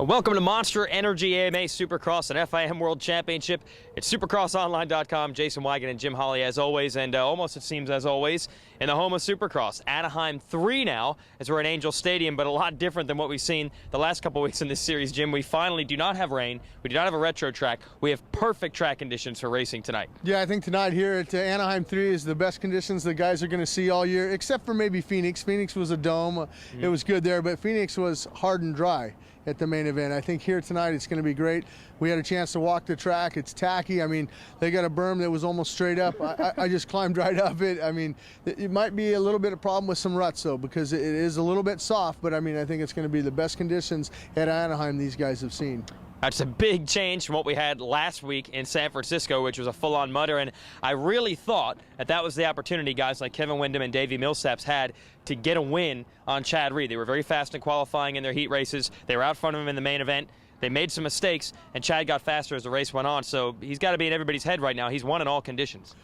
Welcome to Monster Energy AMA Supercross and FIM World Championship. It's supercrossonline.com. Jason Weigandt and Jim Holley as always, and almost it seems as always, in the home of Supercross. Anaheim3 now, as we're in Angel Stadium, but a lot different than what we've seen the last couple weeks in this series, Jim. We finally do not have rain. We do not have a retro track. We have perfect track conditions for racing tonight. Yeah, I think tonight here at Anaheim 3 is the best conditions the guys are going to see all year, except for maybe Phoenix. Phoenix was a dome. It was good there, but Phoenix was hard and dry at the main event. I think here tonight it's going to be great. We had a chance to walk the track. It's tacky. I mean, they got a berm that was almost straight up. I just climbed right up it. I mean, it might be a little bit of problem with some ruts though, because it is a little bit soft, but I mean, I think it's going to be the best conditions at Anaheim these guys have seen. That's a big change from what we had last week in San Francisco, which was a full-on mudder, and I really thought that was the opportunity guys like Kevin Windham and Davey Millsaps had to get a win on Chad Reed. They were very fast in qualifying in their heat races. They were out front of him in the main event. They made some mistakes, and Chad got faster as the race went on, so he's got to be in everybody's head right now. He's won in all conditions.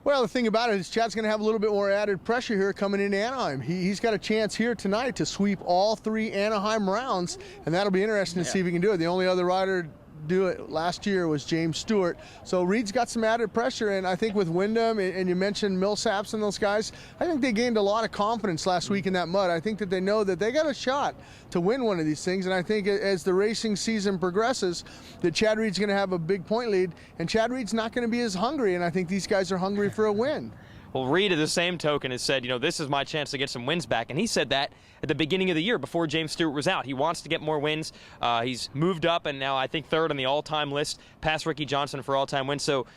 Well, the thing about it is Chad's going to have a little bit more added pressure here coming into Anaheim. He's got a chance here tonight to sweep all 3 Anaheim rounds, and that'll be interesting to see if he can do it. The only other rider do it last year was James Stewart. So Reed's got some added pressure, and I think with Windham, and you mentioned Millsaps and those guys, I think they gained a lot of confidence last week in that mud. I think that they know that they got a shot to win one of these things, and I think as the racing season progresses, that Chad Reed's going to have a big point lead, and Chad Reed's not going to be as hungry, and I think these guys are hungry for a win. Well, Reed, at the same token, has said, this is my chance to get some wins back. And he said that at the beginning of the year before James Stewart was out. He wants to get more wins. He's moved up and now I think 3rd on the all-time list, past Ricky Johnson for all-time wins. So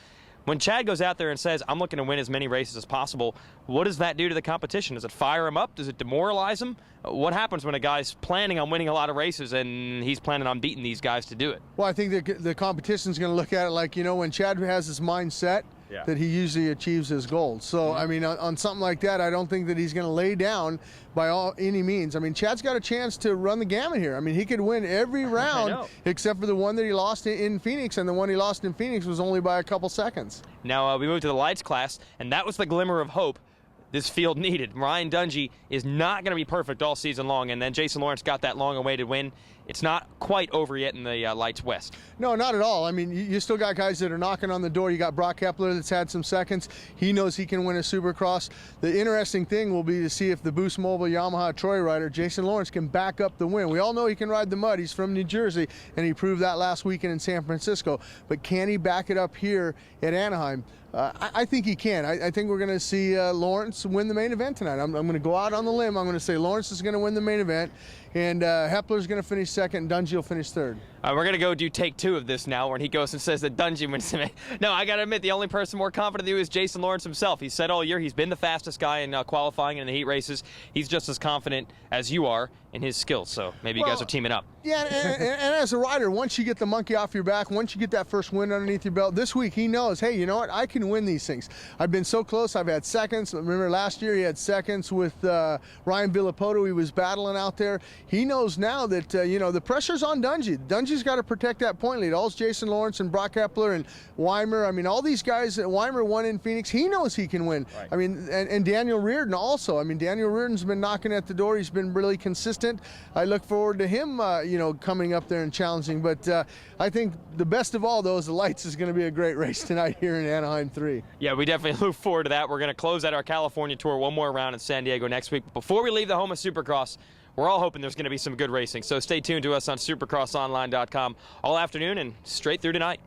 when Chad goes out there and says, I'm looking to win as many races as possible, what does that do to the competition? Does it fire him up? Does it demoralize him? What happens when a guy's planning on winning a lot of races and he's planning on beating these guys to do it? Well, I think the competition's going to look at it like, when Chad has his mind set, that he usually achieves his goals. So, I mean, on something like that, I don't think that he's going to lay down by any means. I mean, Chad's got a chance to run the gamut here. I mean, he could win every round except for the one that he lost in Phoenix, and the one he lost in Phoenix was only by a couple seconds. Now, we moved to the lights class, and that was the glimmer of hope this field needed. Ryan Dungey is not going to be perfect all season long, and then Jason Lawrence got that long-awaited win. It's not quite over yet in the Lights West. No, not at all. I mean, you still got guys that are knocking on the door. You got Brock Kepler that's had some seconds. He knows he can win a Supercross. The interesting thing will be to see if the Boost Mobile Yamaha Troy rider, Jason Lawrence, can back up the win. We all know he can ride the mud. He's from New Jersey, and he proved that last weekend in San Francisco. But can he back it up here at Anaheim? I think he can. I think we're going to see Lawrence win the main event tonight. I'm going to go out on the limb. I'm going to say Lawrence is going to win the main event, and Hepler's going to finish 2nd, and Dungey will finish 3rd. We're going to go do take 2 of this now, when he goes and says that Dungey wins the main. No, I got to admit, the only person more confident than you is Jason Lawrence himself. He said all year he's been the fastest guy in qualifying and in the heat races. He's just as confident as you are in his skills, so maybe you guys are teaming up. Yeah, and as a rider, once you get the monkey off your back, once you get that first win underneath your belt, this week he knows, hey, you know what, I can win these things. I've been so close. I've had seconds. Remember last year he had seconds with Ryan Villapoto. He was battling out there. He knows now that, the pressure's on Dungey. Dungey's got to protect that point lead. All's Jason Lawrence and Brock Kepler and Weimer. I mean, all these guys, Weimer won in Phoenix. He knows he can win. Right. I mean, and Daniel Reardon also. I mean, Daniel Reardon's been knocking at the door. He's been really consistent. I look forward to him, coming up there and challenging. But I think the best of all, though, is the Lights is going to be a great race tonight here in Anaheim 3. Yeah, we definitely look forward to that. We're going to close out our California tour one more round in San Diego next week. But before we leave the home of Supercross, we're all hoping there's going to be some good racing. So stay tuned to us on supercrossonline.com all afternoon and straight through tonight.